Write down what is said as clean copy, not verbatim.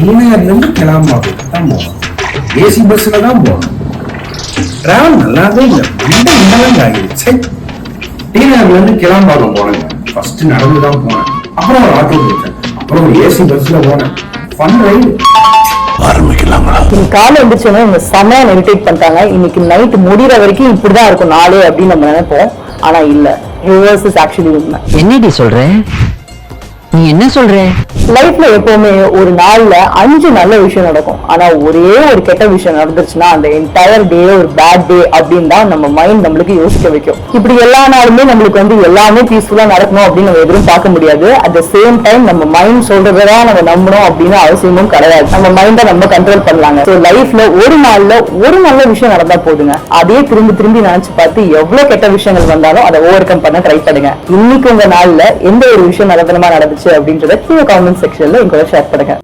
டீனர்ல இருந்து கிளம்பாக்கம் தான் போகணும். ஏசி பஸ்ல தான் போகணும். டிராவல் நல்லாவே இல்லை, ரொம்ப இண்டலங்க ஆகிடுச்சு. டீனர்ல இருந்து கிளம்பாக்கம் போனேங்க. ஃபர்ஸ்ட் நடந்துதான் போனேன், அப்புறம் ஒரு ஆட்டோ போட்டேன், அப்புறம் ஒரு ஏசி பஸ்ல போனேன். Fun ride. ஆரம்பிக்கலாங்களா? காலை எழுந்திரிச்சோன்னா இவங்க செமையா மெடிடேட் பண்ணிட்டாங்க. இன்னைக்கு நைட் முடிகிற வரைக்கும் இப்படிதான் இருக்கும் நாளே அப்படின்னு நம்ம நினைப்போம். ஆனா இல்ல, ரிவர்ஸ் இஸ் ஆக்சுவலி உண்மை. என்னடி சொல்ற? நீ என்ன சொல்ற? லைஃப்ல எப்பவுமே ஒரு நாள்ல 5 நல்ல விஷயம் நடக்கும். ஆனா ஒரே ஒரு கெட்ட விஷயம் நடந்துருச்சுன்னா அந்த என்டையர் டே ஒரு பேட் டே அப்படின்னு தான் நம்ம மைண்ட் நம்மளுக்கு யோசிக்க வைக்கும். இப்படி எல்லா நாளுமே நம்மளுக்கு எல்லாமே பீஸ்ஃபுல்லா நடக்கணும் அப்படின்னு நம்ம எதுவும் பார்க்க முடியாது. அட் த சேம் டைம் நம்ம மைண்ட் சொல்றதான் நம்ம நம்பணும் அப்படின்னு அவசியமும் கிடையாது. நம்ம மைண்டை நம்ம கண்ட்ரோல் பண்ணலாங்க. ஸோ லைஃப்ல ஒரு நாள்ல ஒரு நல்ல விஷயம் நடந்தா போதுங்க. அதே திரும்பி திரும்பி நினைச்சு பார்த்து எவ்வளவு கெட்ட விஷயங்கள் வந்தாலும் அதை ஓவர் கம் பண்ண ட்ரை பண்ணுங்க. இன்னைக்கு உங்க நாள்ல எந்த ஒரு விஷயம் நிரந்தரமா நடந்துச்சு அப்படின்றத கீழே காமெண்ட் செக்ஷன்ல எங்க ஷேர் பண்ணுங்க.